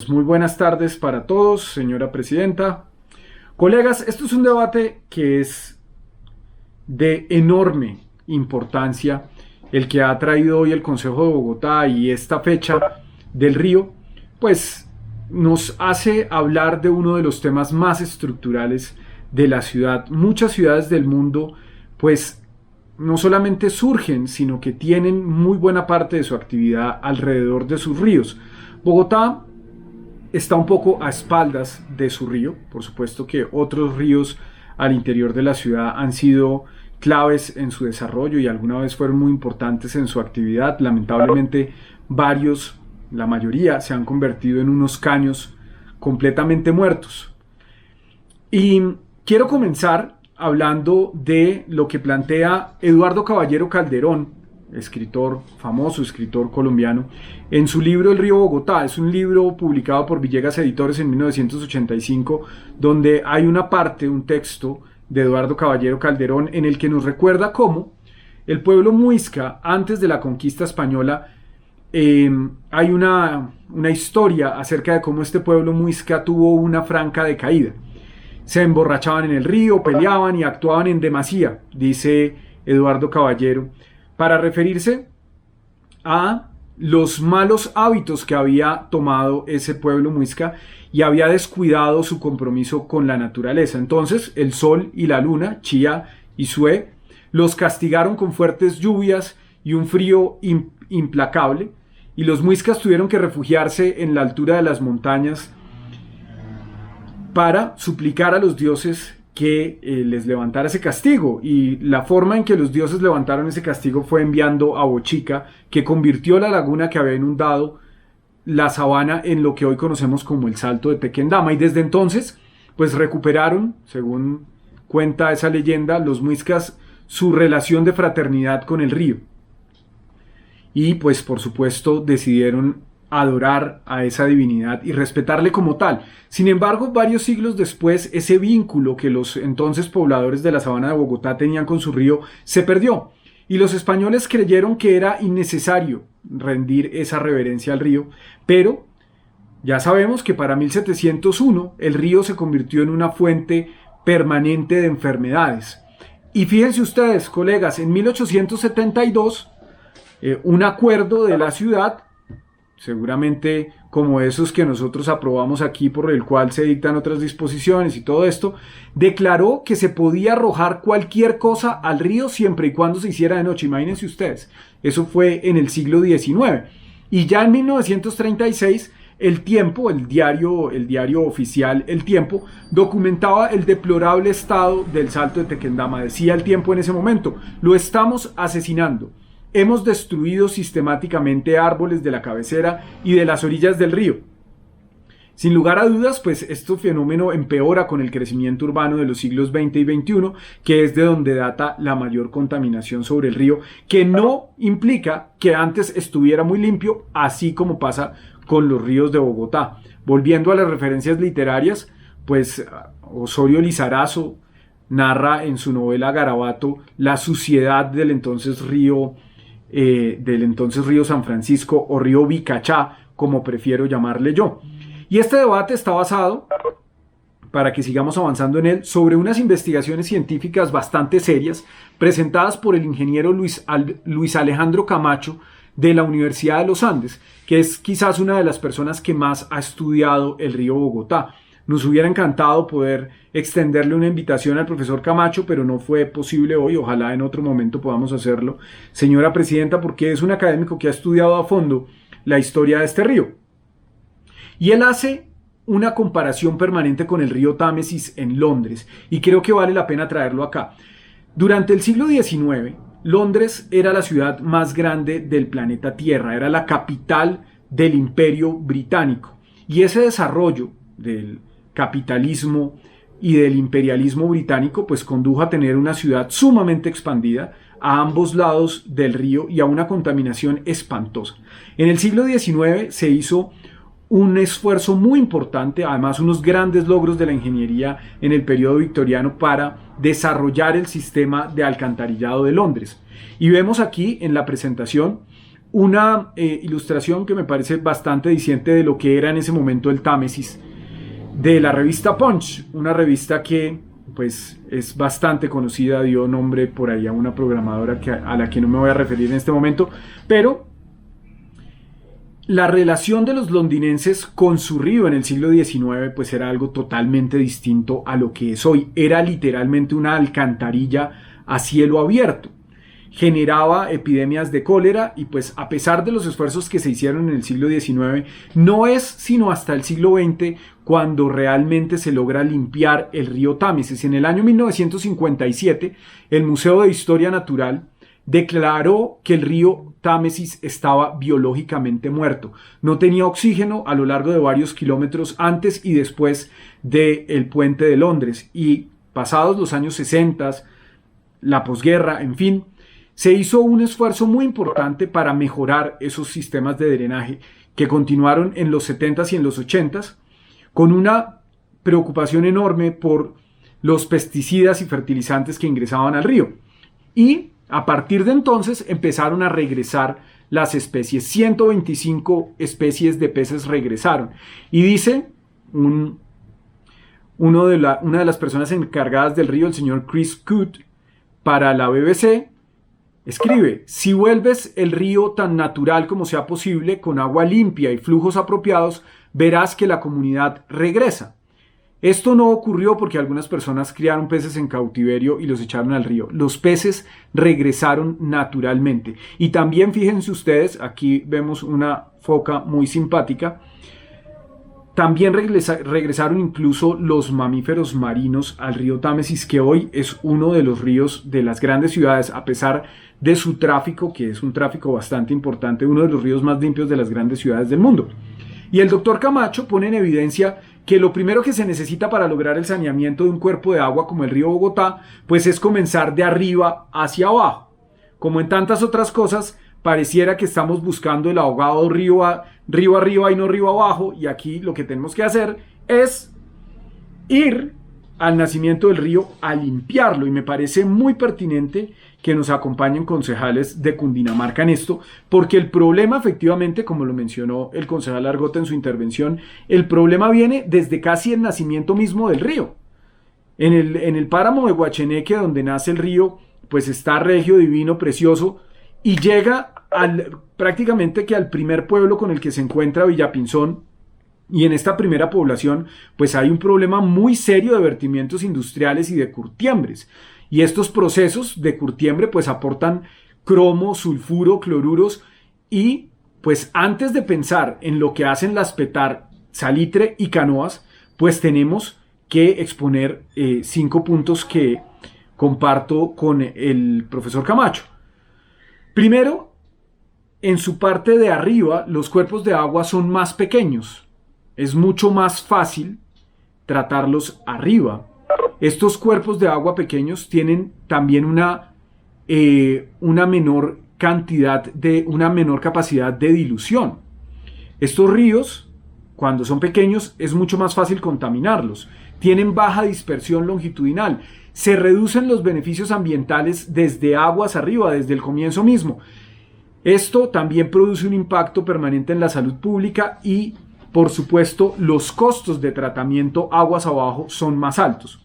Muy buenas tardes para todos, señora presidenta. Colegas, esto es un debate que es de enorme importancia, el que ha traído hoy el Consejo de Bogotá y esta fecha del río, pues nos hace hablar de uno de los temas más estructurales de la ciudad. Muchas ciudades del mundo, pues no solamente surgen, sino que tienen muy buena parte de su actividad alrededor de sus ríos. Bogotá está un poco a espaldas de su río. Por supuesto que otros ríos al interior de la ciudad han sido claves en su desarrollo y alguna vez fueron muy importantes en su actividad. Lamentablemente varios, la mayoría, se han convertido en unos caños completamente muertos. Y quiero comenzar hablando de lo que plantea Eduardo Caballero Calderón, famoso escritor colombiano, en su libro El río Bogotá. Es un libro publicado por Villegas Editores en 1985, donde hay una parte, un texto de Eduardo Caballero Calderón, en el que nos recuerda cómo el pueblo muisca, antes de la conquista española, hay una historia acerca de cómo este pueblo muisca tuvo una franca decaída. Se emborrachaban en el río, peleaban y actuaban en demasía, dice Eduardo Caballero, para referirse a los malos hábitos que había tomado ese pueblo muisca y había descuidado su compromiso con la naturaleza. Entonces el sol y la luna, Chía y Sué, los castigaron con fuertes lluvias y un frío implacable, y los muiscas tuvieron que refugiarse en la altura de las montañas para suplicar a los dioses que les levantara ese castigo. Y la forma en que los dioses levantaron ese castigo fue enviando a Bochica, que convirtió la laguna que había inundado la sabana en lo que hoy conocemos como el Salto de Tequendama. Y desde entonces, pues recuperaron, según cuenta esa leyenda, los muiscas su relación de fraternidad con el río. Y pues por supuesto decidieron adorar a esa divinidad y respetarle como tal. Sin embargo, varios siglos después, ese vínculo que los entonces pobladores de la sabana de Bogotá tenían con su río se perdió, y los españoles creyeron que era innecesario rendir esa reverencia al río, pero ya sabemos que para 1701 el río se convirtió en una fuente permanente de enfermedades. Y fíjense ustedes, colegas, en 1872 un acuerdo de la ciudad, seguramente como esos que nosotros aprobamos aquí, por el cual se dictan otras disposiciones y todo esto, declaró que se podía arrojar cualquier cosa al río siempre y cuando se hiciera de noche. Imagínense ustedes, eso fue en el siglo XIX. Y ya en 1936 El Tiempo, el diario oficial El Tiempo, documentaba el deplorable estado del Salto de Tequendama. Decía El Tiempo en ese momento: lo estamos asesinando. Hemos destruido sistemáticamente árboles de la cabecera y de las orillas del río. Sin lugar a dudas, pues este fenómeno empeora con el crecimiento urbano de los siglos XX y XXI, que es de donde data la mayor contaminación sobre el río, que no implica que antes estuviera muy limpio, así como pasa con los ríos de Bogotá. Volviendo a las referencias literarias, pues Osorio Lizarazo narra en su novela Garabato la suciedad del entonces río San Francisco, o río Vicachá, como prefiero llamarle yo. Y este debate está basado, para que sigamos avanzando en él, sobre unas investigaciones científicas bastante serias presentadas por el ingeniero Luis Alejandro Camacho de la Universidad de los Andes, que es quizás una de las personas que más ha estudiado el río Bogotá. Nos hubiera encantado poder extenderle una invitación al profesor Camacho, pero no fue posible hoy. Ojalá en otro momento podamos hacerlo, señora presidenta, porque es un académico que ha estudiado a fondo la historia de este río. Y él hace una comparación permanente con el río Támesis en Londres, y creo que vale la pena traerlo acá. Durante el siglo XIX, Londres era la ciudad más grande del planeta Tierra, era la capital del Imperio Británico, y ese desarrollo del capitalismo y del imperialismo británico pues condujo a tener una ciudad sumamente expandida a ambos lados del río y a una contaminación espantosa. En el siglo XIX se hizo un esfuerzo muy importante, además unos grandes logros de la ingeniería en el periodo victoriano, para desarrollar el sistema de alcantarillado de Londres. Y vemos aquí en la presentación una ilustración que me parece bastante diciente de lo que era en ese momento el Támesis, de la revista Punch, una revista que pues es bastante conocida, dio nombre por ahí a una programadora a la que no me voy a referir en este momento, pero la relación de los londinenses con su río en el siglo XIX pues era algo totalmente distinto a lo que es hoy. Era literalmente una alcantarilla a cielo abierto. Generaba epidemias de cólera y pues a pesar de los esfuerzos que se hicieron en el siglo XIX, no es sino hasta el siglo XX cuando realmente se logra limpiar el río Támesis. En el año 1957, el Museo de Historia Natural declaró que el río Támesis estaba biológicamente muerto. No tenía oxígeno a lo largo de varios kilómetros antes y después del puente de Londres. Y pasados los años 60, la posguerra, en fin, se hizo un esfuerzo muy importante para mejorar esos sistemas de drenaje que continuaron en los 70s y en los 80s con una preocupación enorme por los pesticidas y fertilizantes que ingresaban al río. Y a partir de entonces empezaron a regresar las especies. 125 especies de peces regresaron. Y dice una de las personas encargadas del río, el señor Chris Coote, para la BBC, escribe: si vuelves el río tan natural como sea posible, con agua limpia y flujos apropiados, verás que la comunidad regresa. Esto no ocurrió porque algunas personas criaron peces en cautiverio y los echaron al río. Los peces regresaron naturalmente. Y también fíjense ustedes, aquí vemos una foca muy simpática. También regresaron incluso los mamíferos marinos al río Támesis, que hoy es uno de los ríos de las grandes ciudades, a pesar de su tráfico, que es un tráfico bastante importante, uno de los ríos más limpios de las grandes ciudades del mundo. Y el doctor Camacho pone en evidencia que lo primero que se necesita para lograr el saneamiento de un cuerpo de agua como el río Bogotá, pues es comenzar de arriba hacia abajo. Como en tantas otras cosas, pareciera que estamos buscando el ahogado río arriba y no río abajo, y aquí lo que tenemos que hacer es ir al nacimiento del río a limpiarlo, y me parece muy pertinente que nos acompañen concejales de Cundinamarca en esto, porque el problema efectivamente, como lo mencionó el concejal Argota en su intervención, el problema viene desde casi el nacimiento mismo del río. En el páramo de Guacheneque, donde nace el río, pues está regio, divino, precioso, y llega prácticamente que al primer pueblo con el que se encuentra, Villapinzón. Y en esta primera población pues hay un problema muy serio de vertimientos industriales y de curtiembres. Y estos procesos de curtiembre pues aportan cromo, sulfuro, cloruros, y pues antes de pensar en lo que hacen las petar, salitre y canoas, pues tenemos que exponer 5 puntos que comparto con el profesor Camacho. Primero, en su parte de arriba los cuerpos de agua son más pequeños. Es mucho más fácil tratarlos arriba. Estos cuerpos de agua pequeños tienen también una menor capacidad de dilución. Estos ríos, cuando son pequeños, es mucho más fácil contaminarlos. Tienen baja dispersión longitudinal. Se reducen los beneficios ambientales desde aguas arriba, desde el comienzo mismo. Esto también produce un impacto permanente en la salud pública y, por supuesto, los costos de tratamiento aguas abajo son más altos.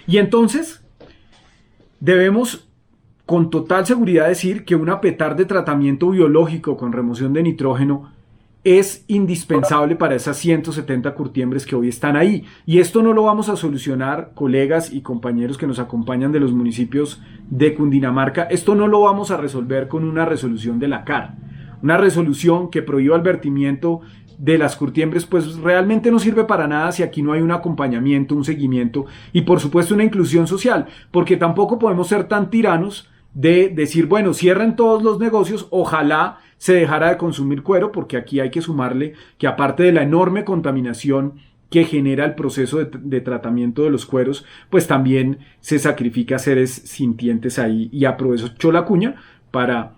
Y entonces, debemos con total seguridad decir que una petar de tratamiento biológico con remoción de nitrógeno es indispensable para esas 170 curtiembres que hoy están ahí. Y esto no lo vamos a solucionar, colegas y compañeros que nos acompañan de los municipios de Cundinamarca, esto no lo vamos a resolver con una resolución de la CAR. Una resolución que prohíba el vertimiento de las curtiembres pues realmente no sirve para nada si aquí no hay un acompañamiento, un seguimiento y por supuesto una inclusión social, porque tampoco podemos ser tan tiranos de decir, bueno, cierren todos los negocios, ojalá se dejara de consumir cuero, porque aquí hay que sumarle que aparte de la enorme contaminación que genera el proceso de tratamiento de los cueros, pues también se sacrifica seres sintientes ahí, y aprovecho la cuña para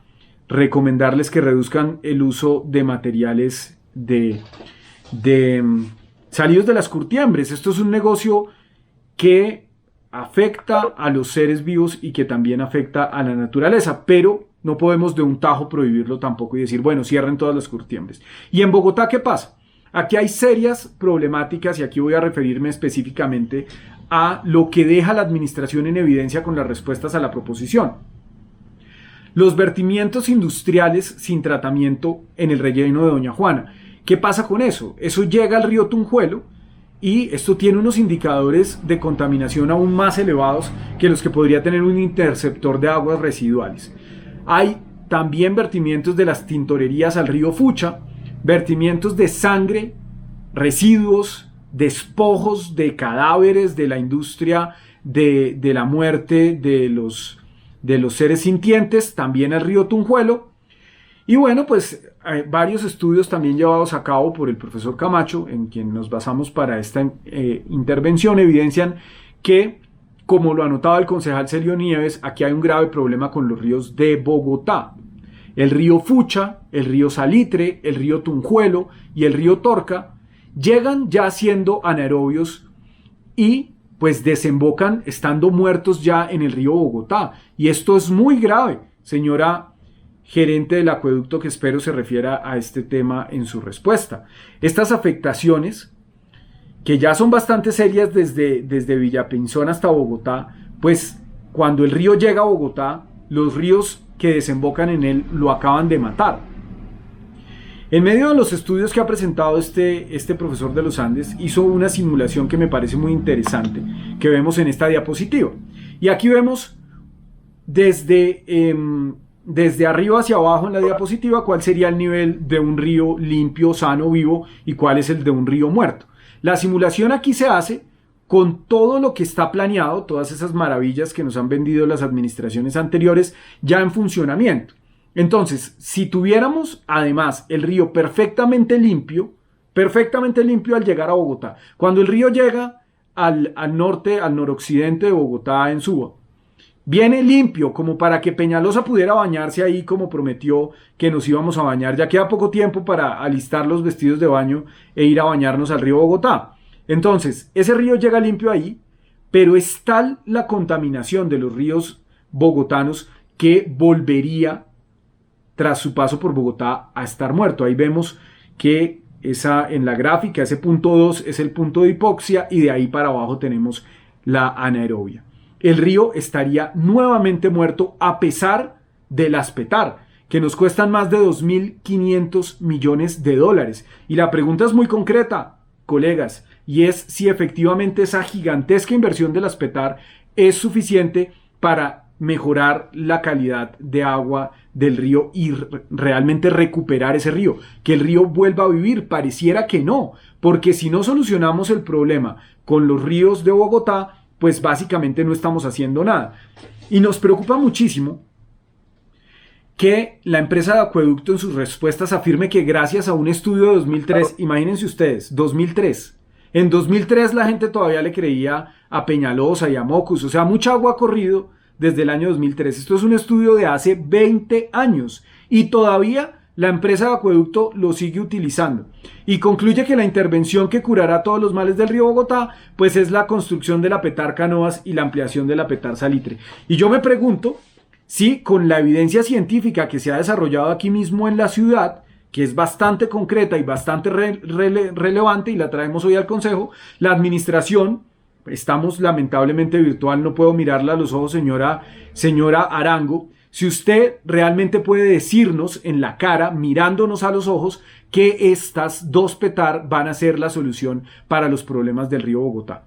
recomendarles que reduzcan el uso de materiales salidos de las curtiembres. Esto es un negocio que afecta a los seres vivos y que también afecta a la naturaleza, pero no podemos de un tajo prohibirlo tampoco y decir, bueno, cierren todas las curtiembres. ¿Y en Bogotá qué pasa? Aquí hay serias problemáticas y aquí voy a referirme específicamente a lo que deja la administración en evidencia con las respuestas a la proposición. Los vertimientos industriales sin tratamiento en el relleno de Doña Juana. ¿Qué pasa con eso? Eso llega al río Tunjuelo y esto tiene unos indicadores de contaminación aún más elevados que los que podría tener un interceptor de aguas residuales. Hay también vertimientos de las tintorerías al río Fucha, vertimientos de sangre, residuos, despojos de cadáveres de la industria de la muerte de los seres sintientes, también al río Tunjuelo. Y bueno, pues varios estudios también llevados a cabo por el profesor Camacho, en quien nos basamos para esta intervención, evidencian que, como lo anotaba el concejal Celio Nieves, aquí hay un grave problema con los ríos de Bogotá. El río Fucha, el río Salitre, el río Tunjuelo y el río Torca llegan ya siendo anaerobios y pues desembocan estando muertos ya en el río Bogotá. Y esto es muy grave, señora gerente del acueducto, que espero se refiera a este tema en su respuesta. Estas afectaciones, que ya son bastante serias desde Villapinzón hasta Bogotá, pues cuando el río llega a Bogotá, los ríos que desembocan en él lo acaban de matar. En medio de los estudios que ha presentado este profesor de los Andes, hizo una simulación que me parece muy interesante, que vemos en esta diapositiva. Y aquí vemos desde arriba hacia abajo en la diapositiva cuál sería el nivel de un río limpio, sano, vivo, y cuál es el de un río muerto. La simulación aquí se hace con todo lo que está planeado, todas esas maravillas que nos han vendido las administraciones anteriores, ya en funcionamiento. Entonces, si tuviéramos además el río perfectamente limpio al llegar a Bogotá, cuando el río llega al norte, al noroccidente de Bogotá, en Suba, viene limpio como para que Peñalosa pudiera bañarse ahí como prometió que nos íbamos a bañar. Ya queda poco tiempo para alistar los vestidos de baño e ir a bañarnos al río Bogotá. Entonces, ese río llega limpio ahí, pero es tal la contaminación de los ríos bogotanos que volvería tras su paso por Bogotá a estar muerto. Ahí vemos que en la gráfica ese punto 2 es el punto de hipoxia y de ahí para abajo tenemos la anaerobia. El río estaría nuevamente muerto a pesar del aspetar, que nos cuestan más de 2.500 millones de dólares. Y la pregunta es muy concreta, colegas, y es si efectivamente esa gigantesca inversión del aspetar es suficiente para mejorar la calidad de agua del río y realmente recuperar ese río, que el río vuelva a vivir. Pareciera que no, porque si no solucionamos el problema con los ríos de Bogotá, pues básicamente no estamos haciendo nada. Y nos preocupa muchísimo que la empresa de acueducto en sus respuestas afirme que gracias a un estudio de 2003, imagínense ustedes, 2003, en 2003 la gente todavía le creía a Peñalosa y a Mocus, o sea, mucha agua ha corrido desde el año 2003. Esto es un estudio de hace 20 años y todavía la empresa de acueducto lo sigue utilizando y concluye que la intervención que curará todos los males del río Bogotá pues es la construcción de la Petar Canoas y la ampliación de la Petar Salitre. Y yo me pregunto si con la evidencia científica que se ha desarrollado aquí mismo en la ciudad, que es bastante concreta y bastante relevante y la traemos hoy al Consejo, la administración, estamos lamentablemente virtual, no puedo mirarla a los ojos, señora Arango, si usted realmente puede decirnos en la cara, mirándonos a los ojos, que estas dos Petar van a ser la solución para los problemas del río Bogotá.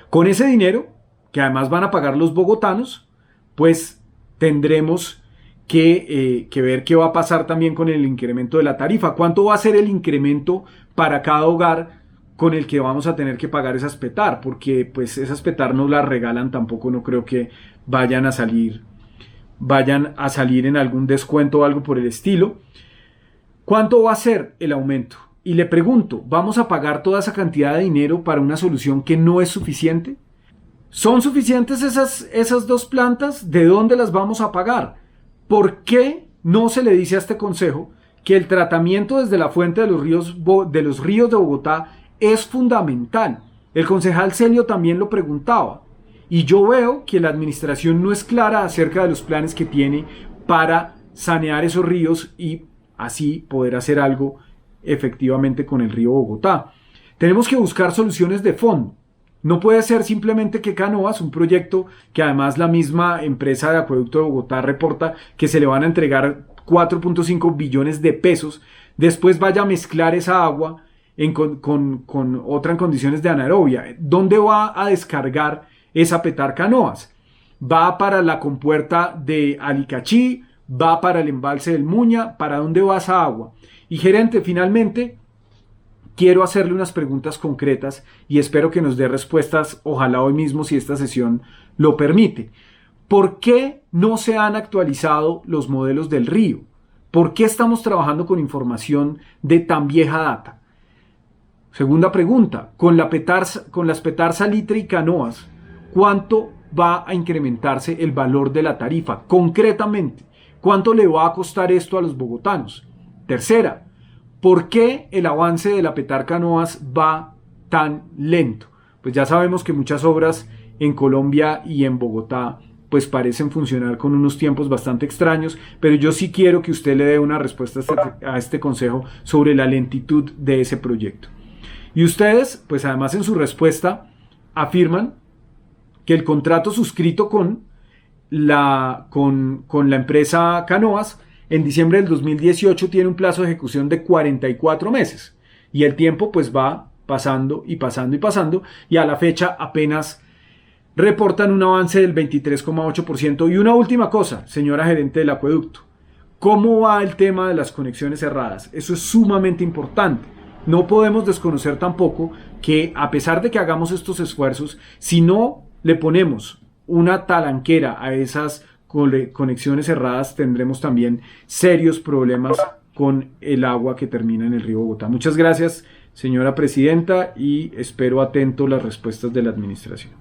Con ese dinero, que además van a pagar los bogotanos, pues tendremos que ver qué va a pasar también con el incremento de la tarifa. ¿Cuánto va a ser el incremento para cada hogar con el que vamos a tener que pagar esas Petar? Porque pues esas Petar no las regalan tampoco, no creo que vayan a salir en algún descuento o algo por el estilo. ¿Cuánto va a ser el aumento? Y le pregunto, ¿vamos a pagar toda esa cantidad de dinero para una solución que no es suficiente? ¿Son suficientes esas dos plantas? ¿De dónde las vamos a pagar? ¿Por qué no se le dice a este consejo que el tratamiento desde la fuente de los ríos de Bogotá es fundamental? El concejal Celio también lo preguntaba. Y yo veo que la administración no es clara acerca de los planes que tiene para sanear esos ríos y así poder hacer algo efectivamente con el río Bogotá. Tenemos que buscar soluciones de fondo. No puede ser simplemente que Canoas, un proyecto que además la misma empresa de Acueducto de Bogotá reporta que se le van a entregar 4.5 billones de pesos, después vaya a mezclar esa agua con otra en condiciones de anaerobia. ¿Dónde va a descargar esa Petar Canoas? ¿Va para la compuerta de Alicachí? ¿Va para el embalse del Muña? ¿Para dónde va esa agua? Y gerente, finalmente, quiero hacerle unas preguntas concretas y espero que nos dé respuestas, ojalá hoy mismo, si esta sesión lo permite. ¿Por qué no se han actualizado los modelos del río? ¿Por qué estamos trabajando con información de tan vieja data? Segunda pregunta, con las Petar Salitre y Canoas, ¿cuánto va a incrementarse el valor de la tarifa? Concretamente, ¿cuánto le va a costar esto a los bogotanos? Tercera, ¿por qué el avance de la Petar Canoas va tan lento? Pues ya sabemos que muchas obras en Colombia y en Bogotá pues parecen funcionar con unos tiempos bastante extraños, pero yo sí quiero que usted le dé una respuesta a este consejo sobre la lentitud de ese proyecto. Y ustedes, pues además en su respuesta, afirman que el contrato suscrito con la empresa Canoas en diciembre del 2018 tiene un plazo de ejecución de 44 meses. Y el tiempo pues va pasando y pasando y pasando, y a la fecha apenas reportan un avance del 23,8%. Y una última cosa, señora gerente del acueducto, ¿cómo va el tema de las conexiones cerradas? Eso es sumamente importante. No podemos desconocer tampoco que a pesar de que hagamos estos esfuerzos, si no le ponemos una talanquera a esas conexiones cerradas, tendremos también serios problemas con el agua que termina en el río Bogotá. Muchas gracias, señora presidenta, y espero atento las respuestas de la administración.